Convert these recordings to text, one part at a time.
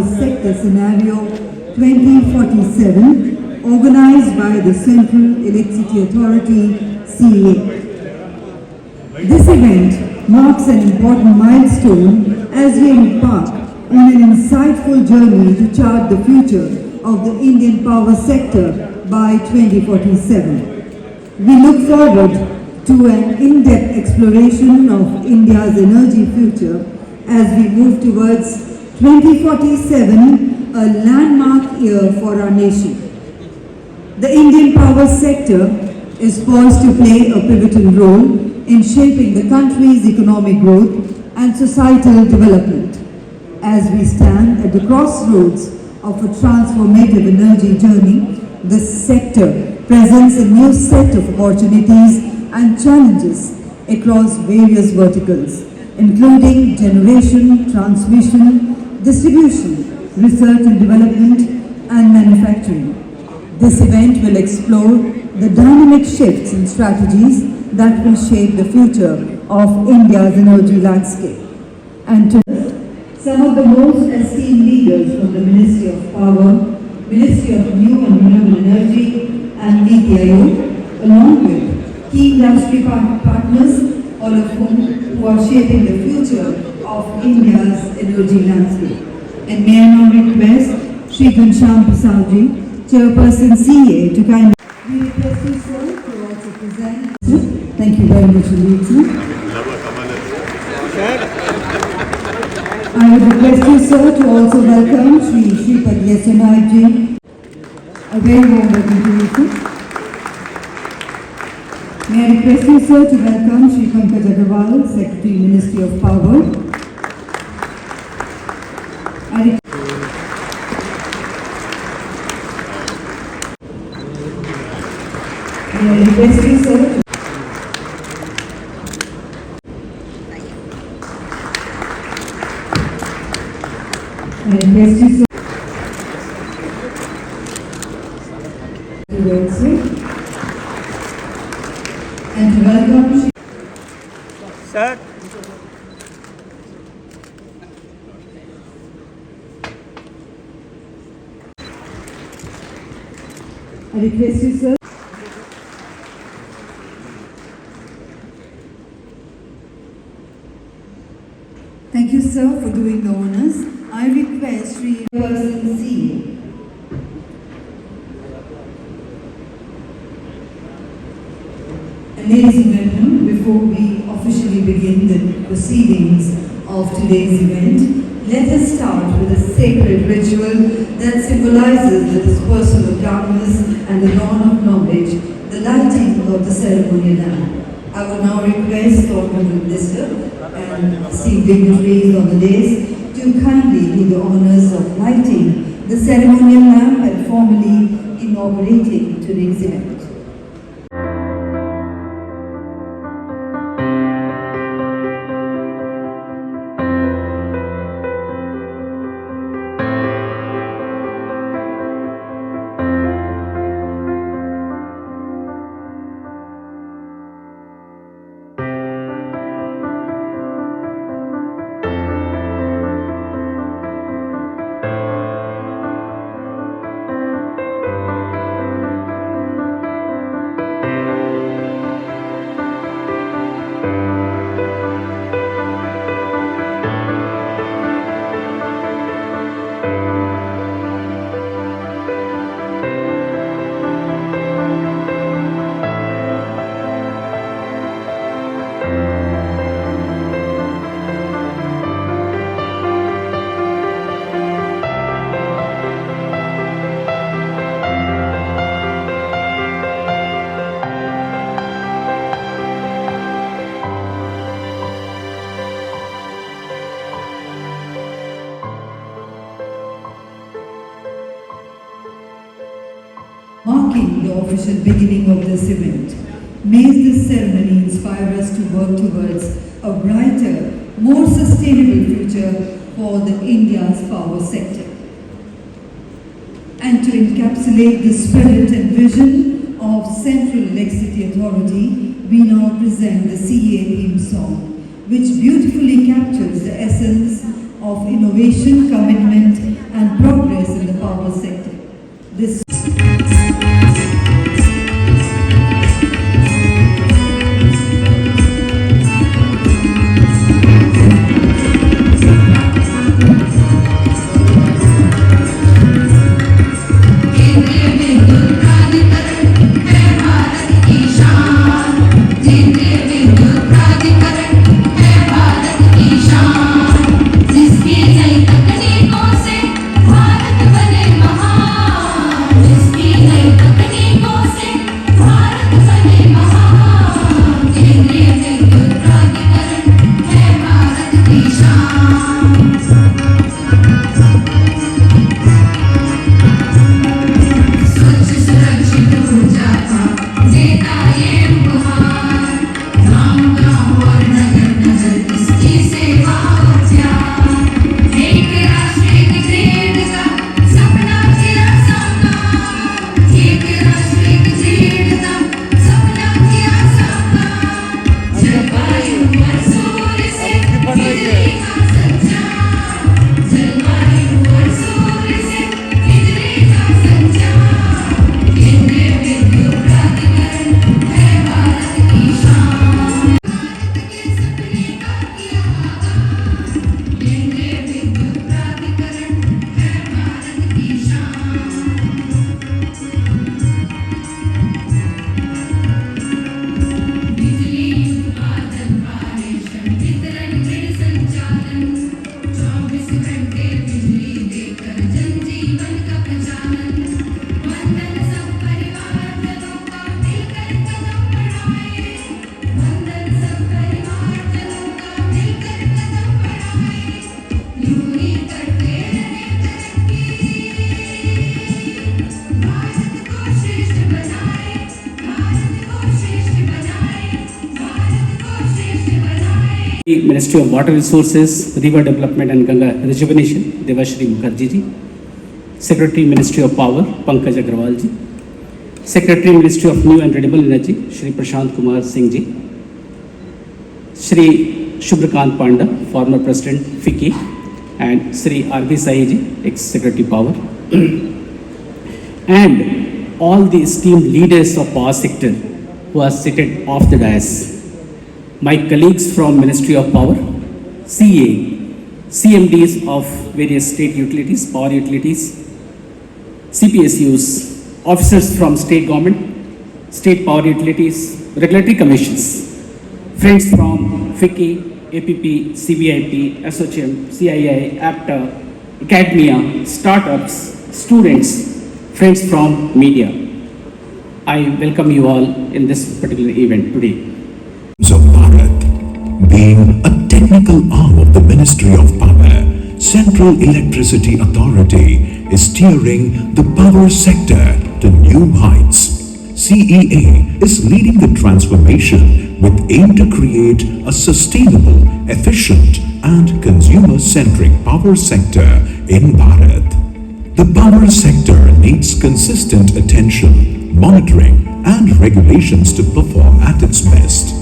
power sector scenario 2047, organized by the Central Electricity Authority, CEA. This event marks an important milestone as we embark on an insightful journey to chart the future of the Indian power sector by 2047. We look forward to an in-depth exploration of India's energy future as we move towards 2047, a landmark year for our nation. The Indian power sector is poised to play a pivotal role in shaping the country's economic growth and societal development. As we stand at the crossroads of a transformative energy journey, the sector presents a new set of opportunities and challenges across various verticals, including generation, transmission, distribution, research and development, and manufacturing. This event will explore the dynamic shifts and strategies that will shape the future of India's energy landscape. And to some of the most esteemed leaders from the Ministry of Power, Ministry of New and Renewable Energy, and NITI Aayog, along with key industry partners, all of who are shaping the future of India's energy landscape. And may I now request Shri Ghanshyam Prasadji, Chairperson CEA, to kindly we request you, sir, to also present. Thank you very much indeed, sir. I would request you, sir, to also welcome Shri Shripad Yesso Naik. A very warm welcome to you, sir. May I request you, sir, to welcome Shri Conclave, Secretary, Ministry of Power. May I request you, sir, I request you, sir, and to welcome Sir. I request you, sir. Thank you, sir, for doing the honors. I request Shri Person CEA. Ladies and gentlemen, before we officially begin the proceedings of today's event, let us start with a sacred ritual that symbolizes the dispersal of darkness and the dawn of knowledge, the lighting of the ceremonial lamp. I will now request the Hon'ble Minister and esteemed dignitaries on the dais to kindly do the honors of lighting the ceremonial lamp and formally inaugurating today's event. Marking the official beginning of this event, may this ceremony inspire us to work towards a brighter, more sustainable future for the India's power sector. And to encapsulate the spirit and vision of Central Electricity Authority, we now present the CEA theme song, which beautifully captures the essence of innovation, commitment and progress in the power sector. This Ministry of Water Resources, River Development and Ganga Rejuvenation, Devashri Mukherjee ji. Secretary Ministry of Power, Pankaj Agrawal ji. Secretary Ministry of New and Renewable Energy, Shri Prashant Kumar Singh ji. Shri Shubhrakant Panda, former President FICCI, and Shri R.B. Sai ji, ex-Secretary Power. And all the esteemed leaders of power sector who are seated off the dais. My colleagues from Ministry of Power, CEA, CMDs of various state utilities, power utilities, CPSUs, officers from state government, state power utilities, regulatory commissions, friends from FICCI, APP, CBIP, SOCHM, CII, APTA, academia, startups, students, friends from media. I welcome you all in this particular event today. Of Bharat, being a technical arm of the Ministry of Power, Central Electricity Authority is steering the power sector to new heights. CEA is leading the transformation with aim to create a sustainable, efficient and consumer-centric power sector in Bharat. The power sector needs consistent attention, monitoring and regulations to perform at its best.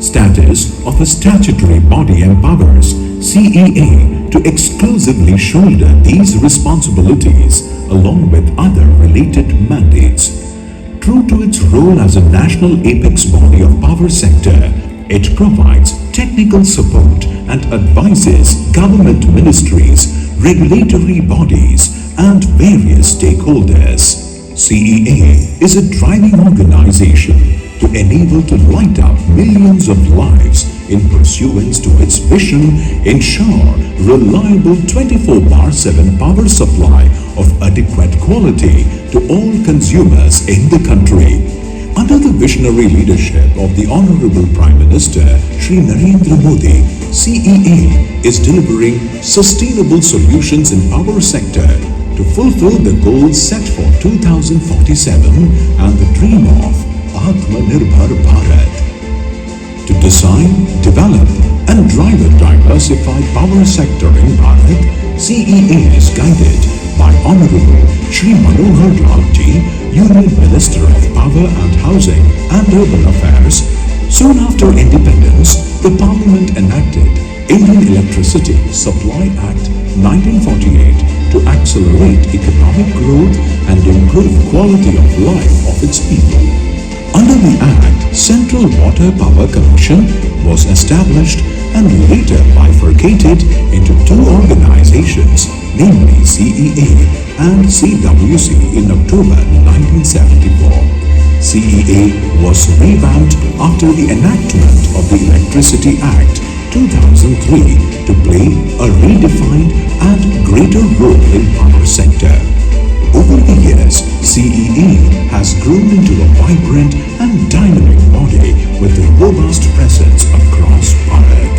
Status of a statutory body empowers CEA to exclusively shoulder these responsibilities along with other related mandates. True to its role as a national apex body of power sector, it provides technical support and advises government ministries, regulatory bodies and various stakeholders. CEA is a driving organization to enable to light up millions of lives in pursuance to its vision, ensure reliable 24/7 power supply of adequate quality to all consumers in the country. Under the visionary leadership of the Honorable Prime Minister Shri Narendra Modi, CEA is delivering sustainable solutions in power sector to fulfill the goals set for 2047 and the dream of Atmanirbhar Bharat. To design, develop and drive a diversified power sector in Bharat, CEA is guided by Honorable Shri Manohar Lal ji, Union Minister of Power and Housing and Urban Affairs. Soon after independence, the Parliament enacted Indian Electricity Supply Act 1948 to accelerate economic growth and improve quality of life of its people. Under the Act, Central Water Power Commission was established and later bifurcated into two organizations, namely CEA and CWC in October 1974. CEA was revamped after the enactment of the Electricity Act 2003 to play a redefined and greater role in power sector. Over the years, CEA has grown into a vibrant and dynamic body with a robust presence across Bharat.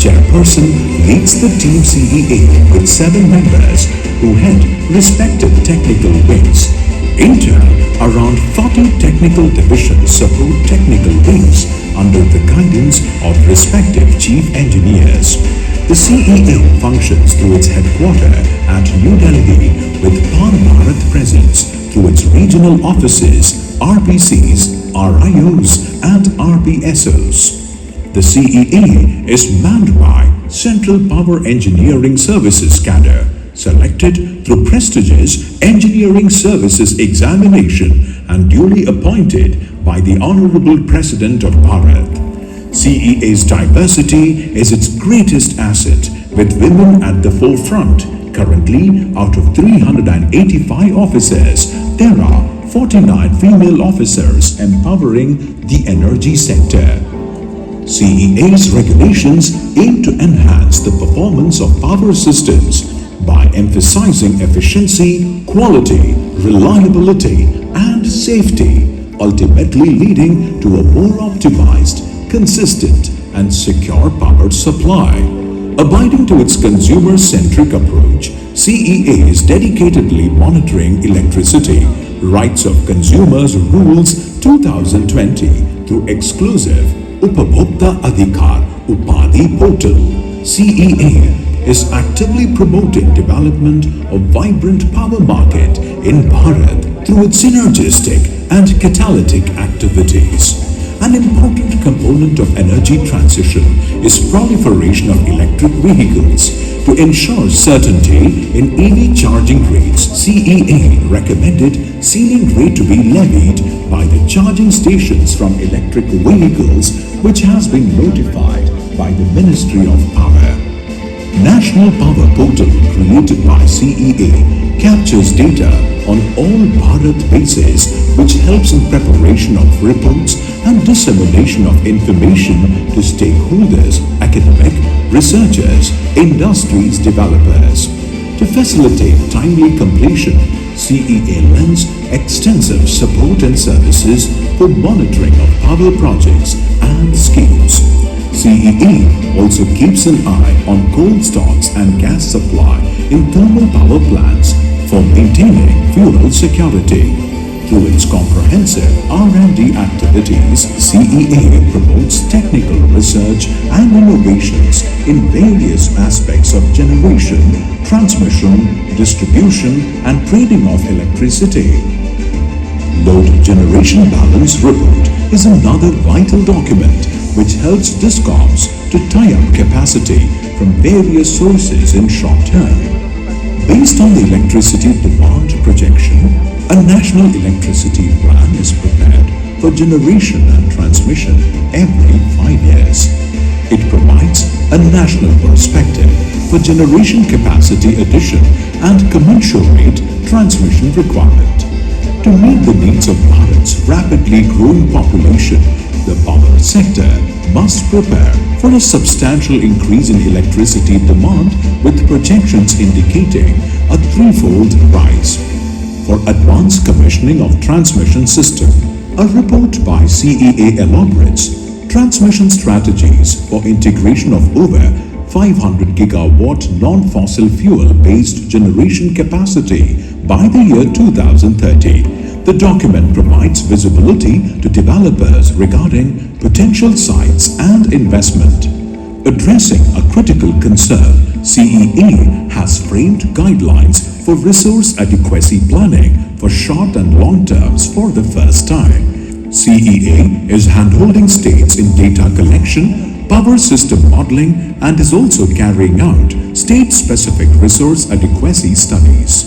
Chairperson leads the team CEA with 7 members who head respective technical wings. In turn, around 40 technical divisions support technical wings under the guidance of respective chief engineers. The CEA functions through its headquarters at New Delhi with Pan Bharat presence through its regional offices, RPCs, RIOs and RPSOs. The CEA is manned by Central Power Engineering Services cadre, selected through prestigious Engineering Services examination and duly appointed by the Honorable President of Bharat. CEA's diversity is its greatest asset, with women at the forefront. Currently, out of 385 officers, there are 49 female officers empowering the energy sector. CEA's regulations aim to enhance the performance of power systems by emphasizing efficiency, quality, reliability, and safety, ultimately leading to a more optimized, consistent, and secure power supply. Abiding to its consumer-centric approach, CEA is dedicatedly monitoring electricity rights of consumers rules 2020 through exclusive Upabhokta Adhikar Upadhi portal. CEA is actively promoting development of vibrant power market in Bharat through its synergistic and catalytic activities. An important component of energy transition is proliferation of electric vehicles. To ensure certainty in EV charging rates, CEA recommended ceiling rate to be levied by the charging stations from electric vehicles, which has been notified by the Ministry of Power. National Power Portal created by CEA captures data on all Bharat bases, which helps in preparation of reports and dissemination of information to stakeholders, academic, researchers, industries, developers. To facilitate timely completion, CEA lends extensive support and services for monitoring of power projects and schemes. CEA also keeps an eye on coal stocks and gas supply in thermal power plants for maintaining fuel security. Through its comprehensive R&D activities, CEA promotes technical research and innovations in various aspects of generation, transmission, distribution, and trading of electricity. Load Generation Balance Report is another vital document which helps DISCOMs to tie up capacity from various sources in short term. Based on the electricity demand projection, a national electricity plan is prepared for generation and transmission every 5 years. It provides a national perspective for generation capacity addition and commensurate transmission requirement. To meet the needs of Bharat's rapidly growing population, the power sector must prepare for a substantial increase in electricity demand, with projections indicating a threefold rise. For advanced commissioning of transmission system, a report by CEA elaborates transmission strategies for integration of over 500 gigawatt non-fossil fuel-based generation capacity by the year 2030. The document provides visibility to developers regarding potential sites and investment. Addressing a critical concern, CEA has framed guidelines for resource adequacy planning for short and long terms for the first time. CEA is handholding states in data collection, power system modeling and is also carrying out state-specific resource adequacy studies.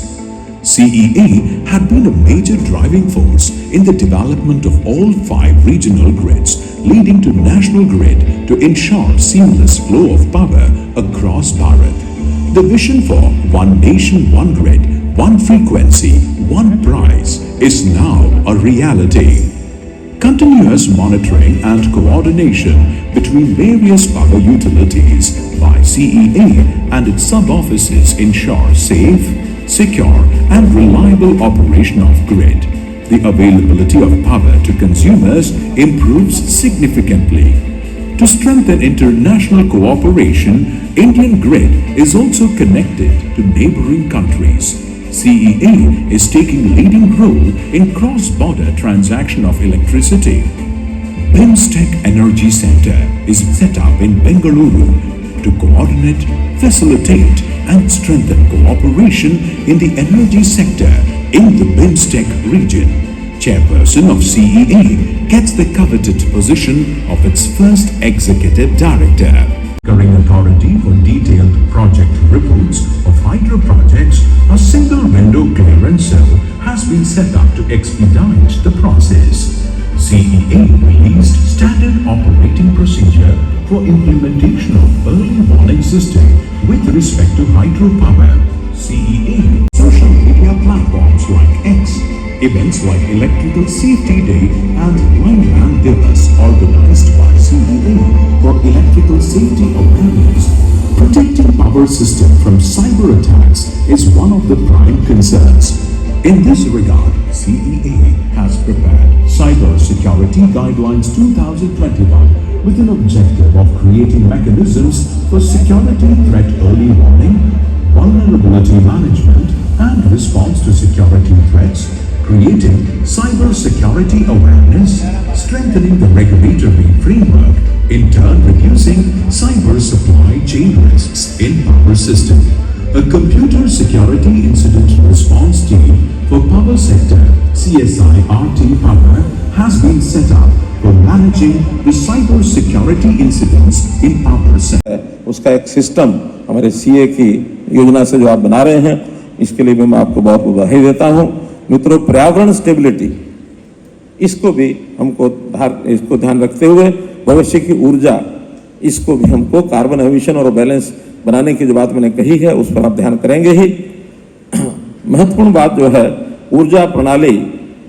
CEA had been a major driving force in the development of all 5 regional grids, leading to national grid to ensure seamless flow of power across Bharat. The vision for One Nation, One Grid, One Frequency, One Price is now a reality. Continuous monitoring and coordination between various power utilities by CEA and its sub-offices ensure safe, secure and reliable operation of grid. The availability of power to consumers improves significantly. To strengthen international cooperation, Indian grid is also connected to neighboring countries. CEA is taking leading role in cross-border transaction of electricity. BIMSTEC Energy Center is set up in Bengaluru to coordinate, facilitate and strengthen cooperation in the energy sector in the BIMSTEC region. Chairperson of CEA gets the coveted position of its first executive director. Current authority for detailed project reports of hydro projects, a single window clearance cell has been set up to expedite the process. CEA released standard operating procedure for implementation of early warning system with respect to hydropower. CEA social media platforms like X, events like Electrical Safety Day and Lineman Divas organized by CEA for electrical safety awareness. Protecting power system from cyber attacks is one of the prime concerns. In this regard, CEA has prepared Cyber Security Guidelines 2021 with an objective of creating mechanisms for security threat early warning, vulnerability management and response to security threats, creating cyber security awareness, strengthening the regulatory framework, in turn reducing cyber supply chain risks in power system. A computer security incident response team for power sector CSIRT Power has been set up for managing the cyber security incidents in power sector. उसका एक system हमारे CA की योजना से जो आप बना रहे हैं, इसके लिए मैं आपको बहुत बधाई देता हूं। मित्रों, पर्यावरण स्टेबिलिटी इसको भी हमको ध्यान रखते हुए भविष्य की ऊर्जा, इसको भी हमको कार्बन एमिशन और बैलेंस बनाने की जो बात मैंने कही है उस पर आप ध्यान करेंगे ही। महत्वपूर्ण बात जो है, ऊर्जा प्रणाली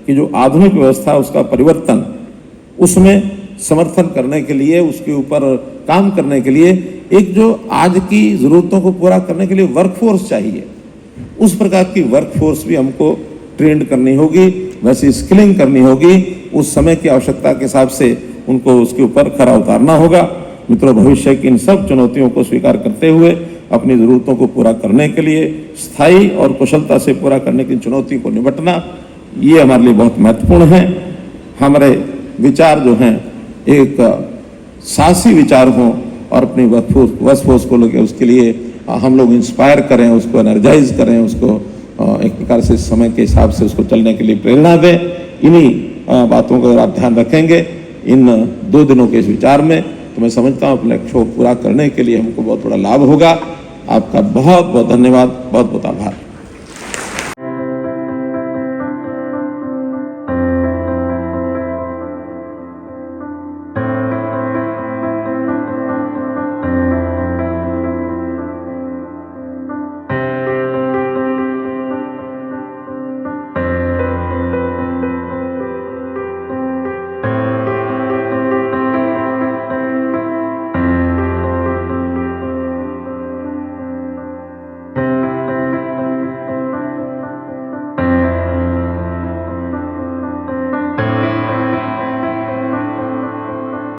की जो आधुनिक व्यवस्था, उसका परिवर्तन, उसमें समर्थन करने के लिए, उसके ऊपर काम करने के लिए एक जो आज की जरूरतों को पूरा करने के लिए वर्कफोर्स चाहिए, उस प्रकार की वर्कफोर्स भी हमको ट्रेंड करनी होगी, वैसी स्किलिंग करनी होगी, उस समय की आवश्यकता के हिसाब से उनको उसके ऊपर खरा उतारना होगा। मित्रों, भविष्य की इन सब चुनौतियों को स्वीकार करते हुए अपनी जरूरतों को पूरा करने के लिए, स्थायी और कुशलता से पूरा करने की चुनौती को निपटना, ये हमारे लिए बहुत महत्वपूर्ण है। हमारे विचार जो हैं एक साहसी विचार हों और अपनी वर्कफोर्स को लेकर उसके लिए हम लोग इंस्पायर करें, उसको एनर्जाइज करें, उसको एक प्रकार से समय के हिसाब से उसको चलने के लिए प्रेरणा दें। इन्हीं बातों को अगर आप ध्यान रखेंगे इन 2 दिनों के इस विचार में, तो मैं समझता हूँ अपने लक्ष्य को पूरा करने के लिए हमको बहुत बड़ा लाभ होगा। आपका बहुत बहुत धन्यवाद, बहुत बहुत आभार।